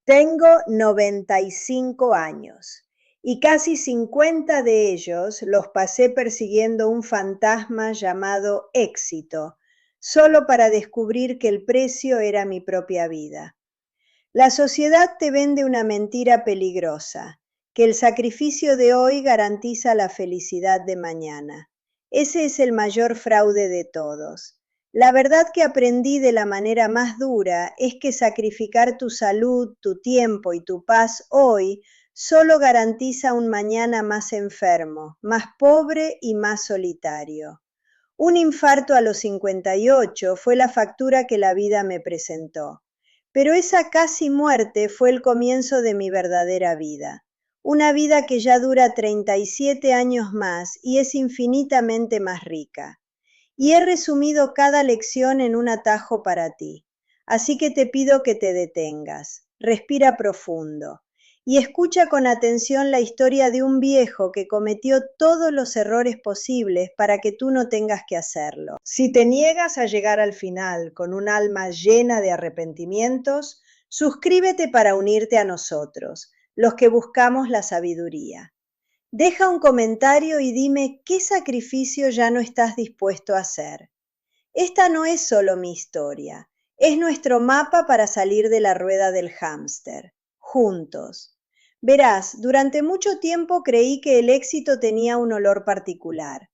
Tengo 95 años y casi 50 de ellos los pasé persiguiendo un fantasma llamado éxito, solo para descubrir que el precio era mi propia vida. La sociedad te vende una mentira peligrosa, que el sacrificio de hoy garantiza la felicidad de mañana. Ese es el mayor fraude de todos. La verdad que aprendí de la manera más dura es que sacrificar tu salud, tu tiempo y tu paz hoy solo garantiza un mañana más enfermo, más pobre y más solitario. Un infarto a los 58 fue la factura que la vida me presentó. Pero esa casi muerte fue el comienzo de mi verdadera vida. Una vida que ya dura 37 años más y es infinitamente más rica. Y he resumido cada lección en un atajo para ti. Así que te pido que te detengas, respira profundo y escucha con atención la historia de un viejo que cometió todos los errores posibles para que tú no tengas que hacerlo. Si te niegas a llegar al final con un alma llena de arrepentimientos, suscríbete para unirte a nosotros, los que buscamos la sabiduría. Deja un comentario y dime qué sacrificio ya no estás dispuesto a hacer. Esta no es solo mi historia, es nuestro mapa para salir de la rueda del hámster, juntos. Verás, durante mucho tiempo creí que el éxito tenía un olor particular.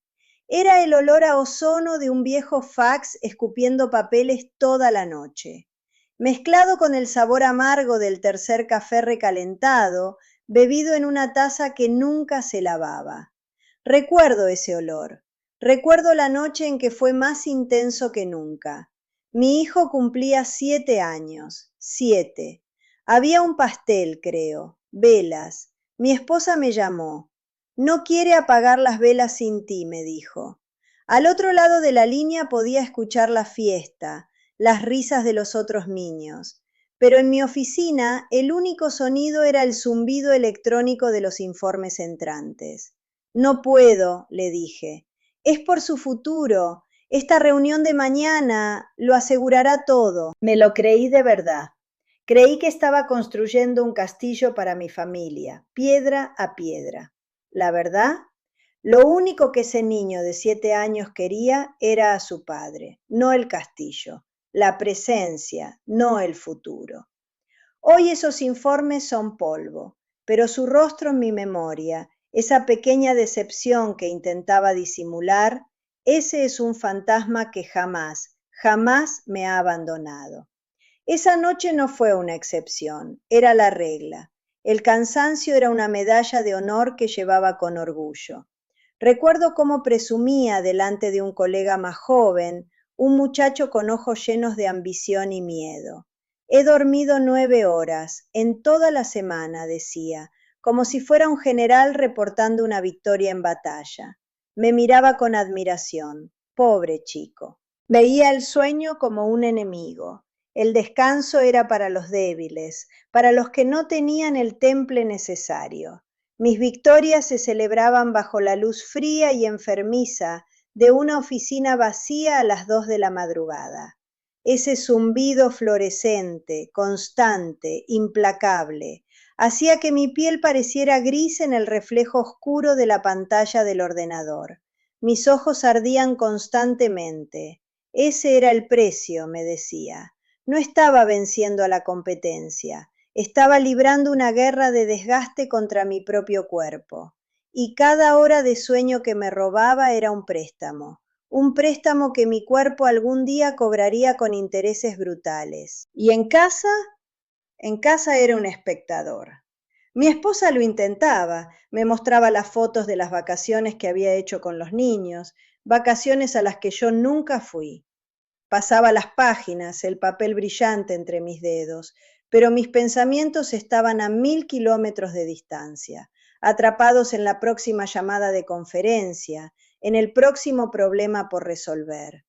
Era el olor a ozono de un viejo fax escupiendo papeles toda la noche, mezclado con el sabor amargo del tercer café recalentado, bebido en una taza que nunca se lavaba. Recuerdo ese olor. Recuerdo la noche en que fue más intenso que nunca. Mi hijo cumplía 7 años. 7. Había un pastel, creo. Velas. Mi esposa me llamó. No quiere apagar las velas sin ti, me dijo. Al otro lado de la línea podía escuchar la fiesta, las risas de los otros niños. Pero en mi oficina el único sonido era el zumbido electrónico de los informes entrantes. No puedo, le dije. Es por su futuro. Esta reunión de mañana lo asegurará todo. Me lo creí de verdad. Creí que estaba construyendo un castillo para mi familia, piedra a piedra. La verdad, lo único que ese niño de 7 años quería era a su padre, no el castillo, la presencia, no el futuro. Hoy esos informes son polvo, pero su rostro en mi memoria, esa pequeña decepción que intentaba disimular, ese es un fantasma que jamás, jamás me ha abandonado. Esa noche no fue una excepción, era la regla. El cansancio era una medalla de honor que llevaba con orgullo. Recuerdo cómo presumía delante de un colega más joven, un muchacho con ojos llenos de ambición y miedo. He dormido 9 horas, en toda la semana, decía, como si fuera un general reportando una victoria en batalla. Me miraba con admiración. Pobre chico. Veía el sueño como un enemigo. El descanso era para los débiles, para los que no tenían el temple necesario. Mis victorias se celebraban bajo la luz fría y enfermiza de una oficina vacía a las 2 de la madrugada. Ese zumbido fluorescente, constante, implacable, hacía que mi piel pareciera gris en el reflejo oscuro de la pantalla del ordenador. Mis ojos ardían constantemente. Ese era el precio, me decía. No estaba venciendo a la competencia, estaba librando una guerra de desgaste contra mi propio cuerpo. Y cada hora de sueño que me robaba era un préstamo que mi cuerpo algún día cobraría con intereses brutales. Y en casa era un espectador. Mi esposa lo intentaba, me mostraba las fotos de las vacaciones que había hecho con los niños, vacaciones a las que yo nunca fui. Pasaba las páginas, el papel brillante entre mis dedos, pero mis pensamientos estaban a 1000 kilómetros de distancia, atrapados en la próxima llamada de conferencia, en el próximo problema por resolver.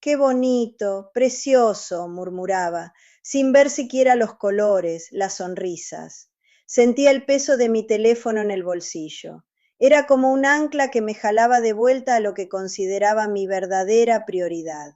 Qué bonito, precioso, murmuraba, sin ver siquiera los colores, las sonrisas. Sentía el peso de mi teléfono en el bolsillo. Era como un ancla que me jalaba de vuelta a lo que consideraba mi verdadera prioridad.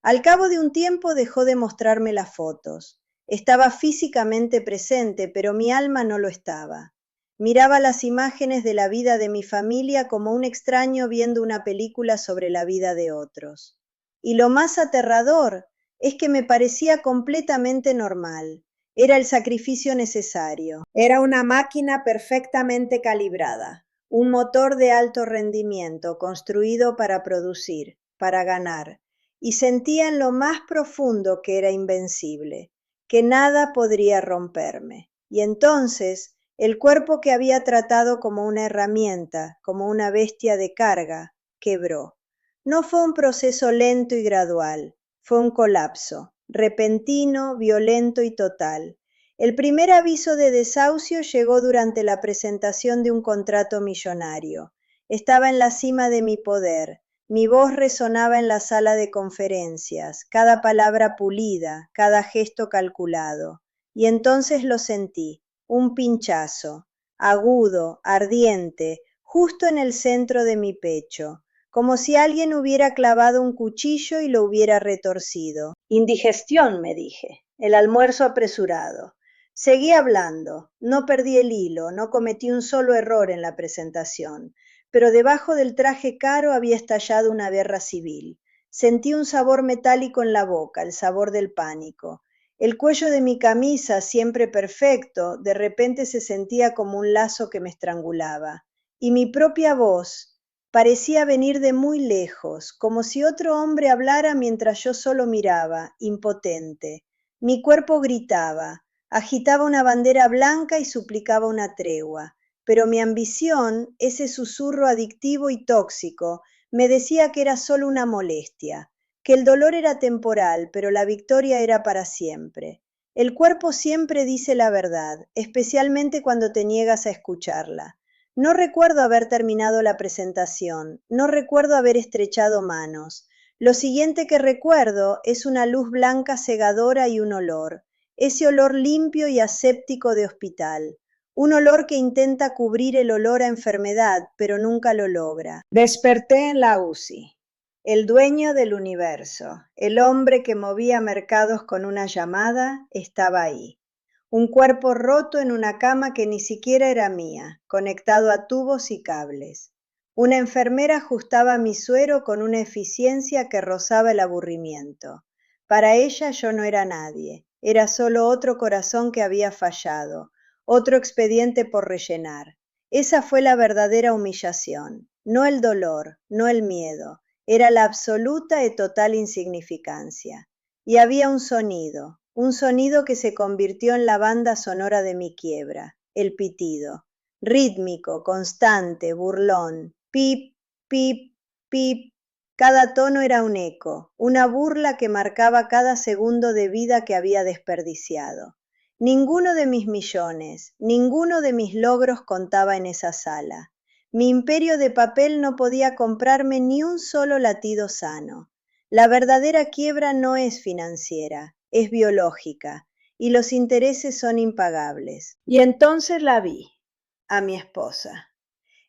Al cabo de un tiempo dejó de mostrarme las fotos. Estaba físicamente presente, pero mi alma no lo estaba. Miraba las imágenes de la vida de mi familia como un extraño viendo una película sobre la vida de otros. Y lo más aterrador es que me parecía completamente normal. Era el sacrificio necesario. Era una máquina perfectamente calibrada, un motor de alto rendimiento construido para producir, para ganar, y sentía en lo más profundo que era invencible, que nada podría romperme. Y entonces el cuerpo que había tratado como una herramienta, como una bestia de carga, quebró. No fue un proceso lento y gradual, fue un colapso, repentino, violento y total. El primer aviso de desahucio llegó durante la presentación de un contrato millonario. Estaba en la cima de mi poder. Mi voz resonaba en la sala de conferencias, cada palabra pulida, cada gesto calculado. Y entonces lo sentí, un pinchazo, agudo, ardiente, justo en el centro de mi pecho, como si alguien hubiera clavado un cuchillo y lo hubiera retorcido. Indigestión, me dije, el almuerzo apresurado. Seguí hablando, no perdí el hilo, no cometí un solo error en la presentación, pero debajo del traje caro había estallado una guerra civil. Sentí un sabor metálico en la boca, el sabor del pánico. El cuello de mi camisa, siempre perfecto, de repente se sentía como un lazo que me estrangulaba. Y mi propia voz parecía venir de muy lejos, como si otro hombre hablara mientras yo solo miraba, impotente. Mi cuerpo gritaba, agitaba una bandera blanca y suplicaba una tregua. Pero mi ambición, ese susurro adictivo y tóxico, me decía que era solo una molestia, que el dolor era temporal, pero la victoria era para siempre. El cuerpo siempre dice la verdad, especialmente cuando te niegas a escucharla. No recuerdo haber terminado la presentación, no recuerdo haber estrechado manos. Lo siguiente que recuerdo es una luz blanca cegadora y un olor, ese olor limpio y aséptico de hospital. Un olor que intenta cubrir el olor a enfermedad, pero nunca lo logra. Desperté en la UCI. El dueño del universo, el hombre que movía mercados con una llamada, estaba ahí. Un cuerpo roto en una cama que ni siquiera era mía, conectado a tubos y cables. Una enfermera ajustaba mi suero con una eficiencia que rozaba el aburrimiento. Para ella yo no era nadie, era solo otro corazón que había fallado, otro expediente por rellenar. Esa fue la verdadera humillación, no el dolor, no el miedo, era la absoluta y total insignificancia. Y había un sonido que se convirtió en la banda sonora de mi quiebra, el pitido, rítmico, constante, burlón, pip, pip, pip. Cada tono era un eco, una burla que marcaba cada segundo de vida que había desperdiciado. Ninguno de mis millones, ninguno de mis logros contaba en esa sala. Mi imperio de papel no podía comprarme ni un solo latido sano. La verdadera quiebra no es financiera, es biológica, y los intereses son impagables. Y entonces la vi, a mi esposa.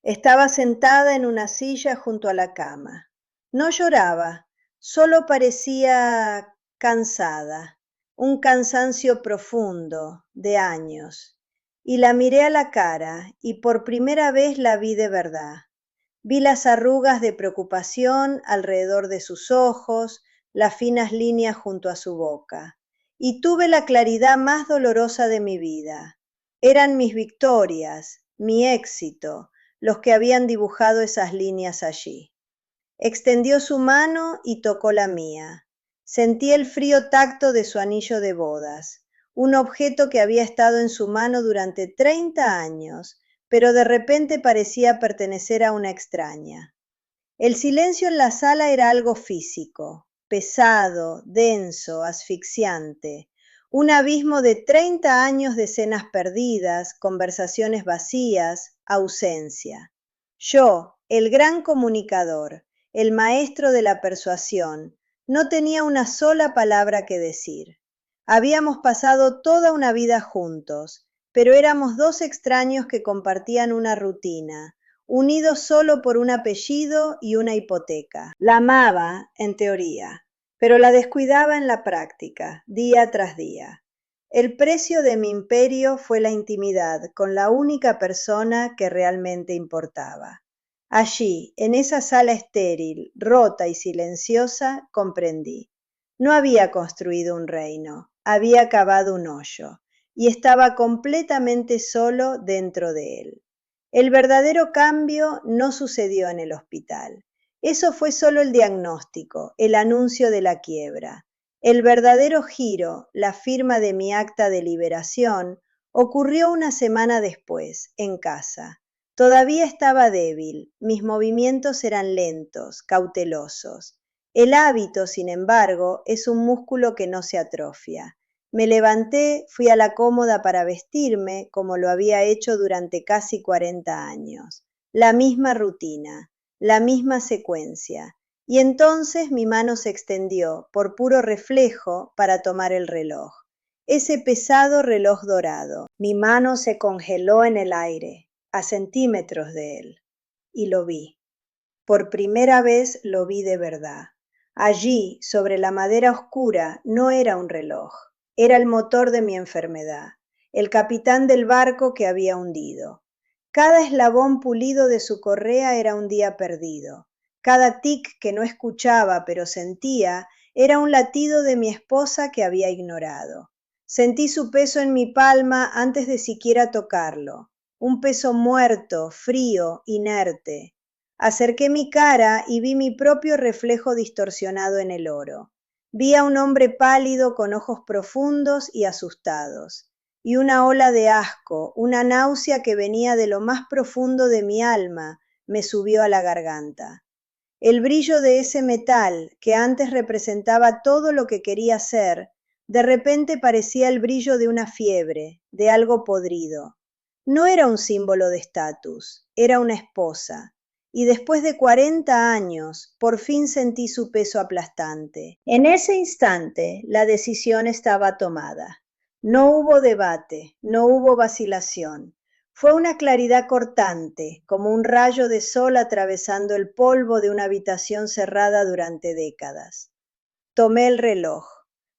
Estaba sentada en una silla junto a la cama. No lloraba, solo parecía cansada, un cansancio profundo, de años. Y la miré a la cara, y por primera vez la vi de verdad. Vi las arrugas de preocupación alrededor de sus ojos, las finas líneas junto a su boca. Y tuve la claridad más dolorosa de mi vida. Eran mis victorias, mi éxito, los que habían dibujado esas líneas allí. Extendió su mano y tocó la mía. Sentí el frío tacto de su anillo de bodas, un objeto que había estado en su mano durante 30 años, pero de repente parecía pertenecer a una extraña. El silencio en la sala era algo físico, pesado, denso, asfixiante, un abismo de 30 años de escenas perdidas, conversaciones vacías, ausencia. Yo, el gran comunicador, el maestro de la persuasión, no tenía una sola palabra que decir. Habíamos pasado toda una vida juntos, pero éramos dos extraños que compartían una rutina, unidos solo por un apellido y una hipoteca. La amaba, en teoría, pero la descuidaba en la práctica, día tras día. El precio de mi imperio fue la intimidad con la única persona que realmente importaba. Allí, en esa sala estéril, rota y silenciosa, comprendí. No había construido un reino, había cavado un hoyo, y estaba completamente solo dentro de él. El verdadero cambio no sucedió en el hospital. Eso fue solo el diagnóstico, el anuncio de la quiebra. El verdadero giro, la firma de mi acta de liberación, ocurrió una semana después, en casa. Todavía estaba débil, mis movimientos eran lentos, cautelosos. El hábito, sin embargo, es un músculo que no se atrofia. Me levanté, fui a la cómoda para vestirme, como lo había hecho durante casi 40 años. La misma rutina, la misma secuencia. Y entonces mi mano se extendió, por puro reflejo, para tomar el reloj. Ese pesado reloj dorado. Mi mano se congeló en el aire, a centímetros de él. Y lo vi. Por primera vez lo vi de verdad. Allí, sobre la madera oscura, no era un reloj. Era el motor de mi enfermedad, el capitán del barco que había hundido. Cada eslabón pulido de su correa era un día perdido. Cada tic que no escuchaba pero sentía era un latido de mi esposa que había ignorado. Sentí su peso en mi palma antes de siquiera tocarlo. Un peso muerto, frío, inerte. Acerqué mi cara y vi mi propio reflejo distorsionado en el oro. Vi a un hombre pálido con ojos profundos y asustados, y una ola de asco, una náusea que venía de lo más profundo de mi alma, me subió a la garganta. El brillo de ese metal, que antes representaba todo lo que quería ser, de repente parecía el brillo de una fiebre, de algo podrido. No era un símbolo de estatus, era una esposa. Y después de 40 años, por fin sentí su peso aplastante. En ese instante, la decisión estaba tomada. No hubo debate, no hubo vacilación. Fue una claridad cortante, como un rayo de sol atravesando el polvo de una habitación cerrada durante décadas. Tomé el reloj.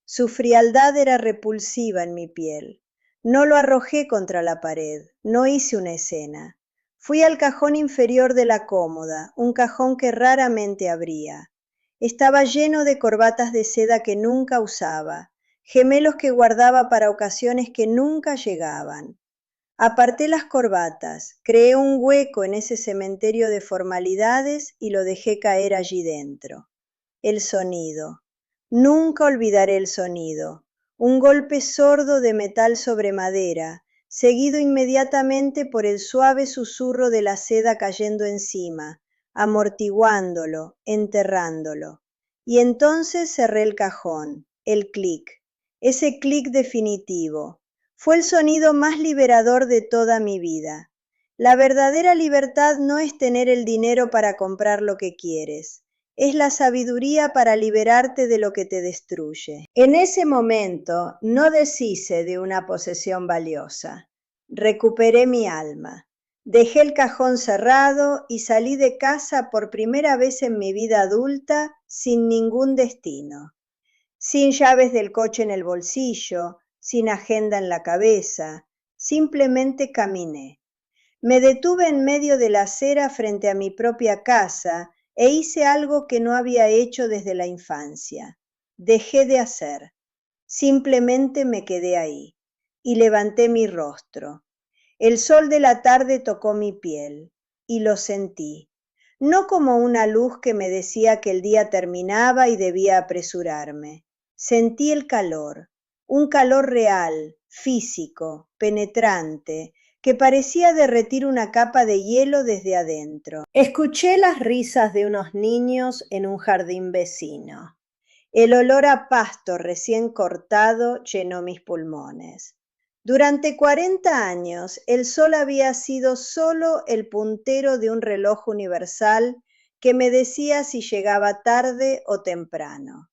Su frialdad era repulsiva en mi piel. No lo arrojé contra la pared, no hice una escena. Fui al cajón inferior de la cómoda, un cajón que raramente abría. Estaba lleno de corbatas de seda que nunca usaba, gemelos que guardaba para ocasiones que nunca llegaban. Aparté las corbatas, creé un hueco en ese cementerio de formalidades y lo dejé caer allí dentro. El sonido. Nunca olvidaré el sonido. Un golpe sordo de metal sobre madera, seguido inmediatamente por el suave susurro de la seda cayendo encima, amortiguándolo, enterrándolo. Y entonces cerré el cajón, el clic, ese clic definitivo. Fue el sonido más liberador de toda mi vida. La verdadera libertad no es tener el dinero para comprar lo que quieres. Es la sabiduría para liberarte de lo que te destruye. En ese momento no deshice de una posesión valiosa. Recuperé mi alma. Dejé el cajón cerrado y salí de casa por primera vez en mi vida adulta sin ningún destino. Sin llaves del coche en el bolsillo, sin agenda en la cabeza, simplemente caminé. Me detuve en medio de la acera frente a mi propia casa e hice algo que no había hecho desde la infancia. Dejé de hacer. Simplemente me quedé ahí y levanté mi rostro. El sol de la tarde tocó mi piel y lo sentí, no como una luz que me decía que el día terminaba y debía apresurarme. Sentí el calor, un calor real, físico, penetrante, que parecía derretir una capa de hielo desde adentro. Escuché las risas de unos niños en un jardín vecino. El olor a pasto recién cortado llenó mis pulmones. Durante 40 años, el sol había sido solo el puntero de un reloj universal que me decía si llegaba tarde o temprano.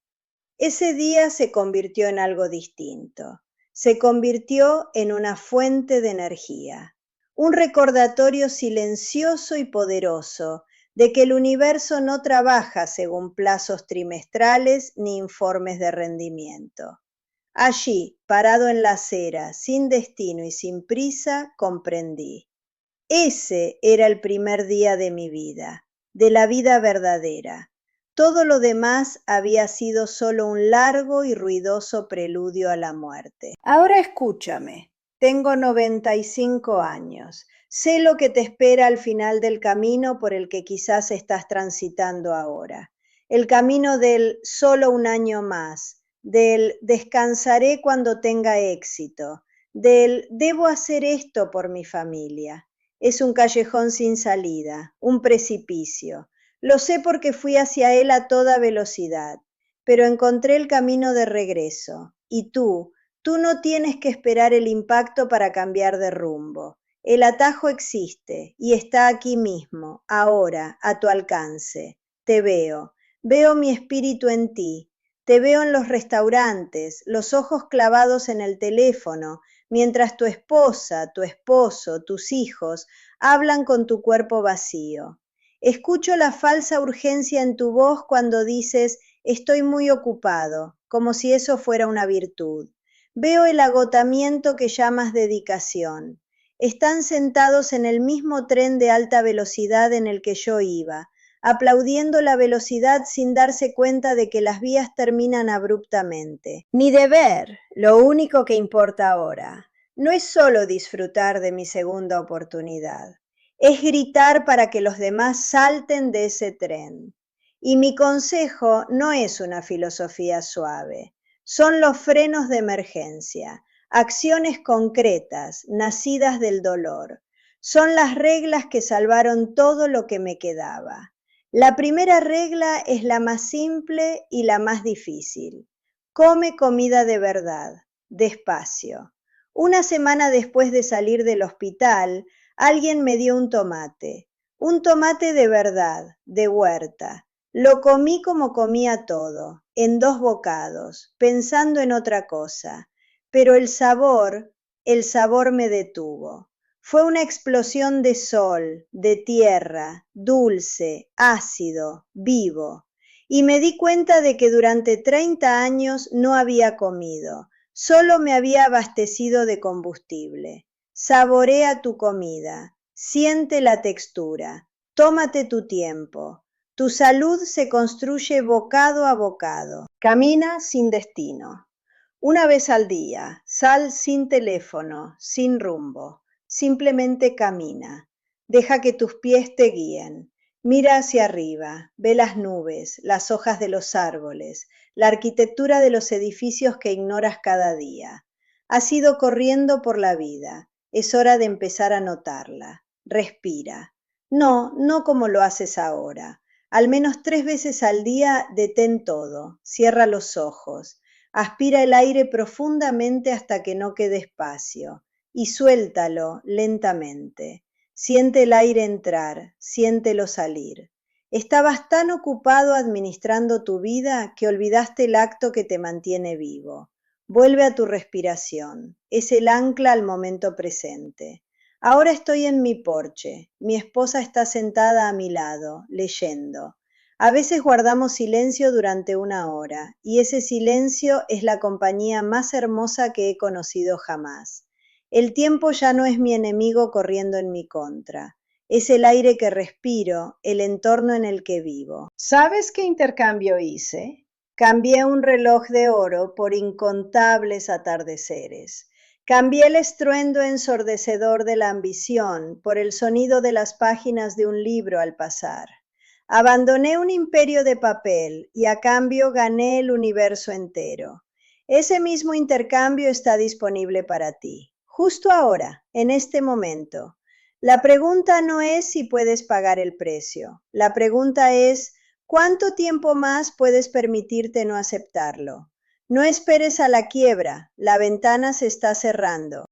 Ese día se convirtió en algo distinto. Se convirtió en una fuente de energía, un recordatorio silencioso y poderoso de que el universo no trabaja según plazos trimestrales ni informes de rendimiento. Allí, parado en la acera, sin destino y sin prisa, comprendí. Ese era el primer día de mi vida, de la vida verdadera. Todo lo demás había sido solo un largo y ruidoso preludio a la muerte. Ahora escúchame. Tengo 95 años. Sé lo que te espera al final del camino por el que quizás estás transitando ahora. El camino del solo un año más, del descansaré cuando tenga éxito, del debo hacer esto por mi familia. Es un callejón sin salida, un precipicio. Lo sé porque fui hacia él a toda velocidad, pero encontré el camino de regreso. Y tú no tienes que esperar el impacto para cambiar de rumbo. El atajo existe y está aquí mismo, ahora, a tu alcance. Te veo mi espíritu en ti. Te veo en los restaurantes, los ojos clavados en el teléfono, mientras tu esposa, tu esposo, tus hijos hablan con tu cuerpo vacío. Escucho la falsa urgencia en tu voz cuando dices estoy muy ocupado, como si eso fuera una virtud. Veo el agotamiento que llamas dedicación. Están sentados en el mismo tren de alta velocidad en el que yo iba, aplaudiendo la velocidad sin darse cuenta de que las vías terminan abruptamente. Mi deber, lo único que importa ahora, no es solo disfrutar de mi segunda oportunidad, es gritar para que los demás salten de ese tren. Y mi consejo no es una filosofía suave, son los frenos de emergencia, acciones concretas, nacidas del dolor. Son las reglas que salvaron todo lo que me quedaba. La primera regla es la más simple y la más difícil. Come comida de verdad, despacio. Una semana después de salir del hospital, alguien me dio un tomate de verdad, de huerta. Lo comí como comía todo, en 2 bocados, pensando en otra cosa, pero el sabor me detuvo. Fue una explosión de sol, de tierra, dulce, ácido, vivo. Y me di cuenta de que durante 30 años no había comido, solo me había abastecido de combustible. Saborea tu comida, siente la textura, tómate tu tiempo. Tu salud se construye bocado a bocado. Camina sin destino. Una vez al día, sal sin teléfono, sin rumbo. Simplemente camina. Deja que tus pies te guíen. Mira hacia arriba, ve las nubes, las hojas de los árboles, la arquitectura de los edificios que ignoras cada día. Has ido corriendo por la vida. Es hora de empezar a notarla. Respira. No como lo haces ahora. Al menos 3 veces al día detén todo, cierra los ojos, aspira el aire profundamente hasta que no quede espacio y suéltalo lentamente. Siente el aire entrar, siéntelo salir. Estabas tan ocupado administrando tu vida que olvidaste el acto que te mantiene vivo. Vuelve a tu respiración, es el ancla al momento presente. Ahora estoy en mi porche, mi esposa está sentada a mi lado, leyendo. A veces guardamos silencio durante 1 hora, y ese silencio es la compañía más hermosa que he conocido jamás. El tiempo ya no es mi enemigo corriendo en mi contra. Es el aire que respiro, el entorno en el que vivo. ¿Sabes qué intercambio hice? Cambié un reloj de oro por incontables atardeceres. Cambié el estruendo ensordecedor de la ambición por el sonido de las páginas de un libro al pasar. Abandoné un imperio de papel y a cambio gané el universo entero. Ese mismo intercambio está disponible para ti, justo ahora, en este momento. La pregunta no es si puedes pagar el precio. La pregunta es, ¿cuánto tiempo más puedes permitirte no aceptarlo? No esperes a la quiebra, la ventana se está cerrando.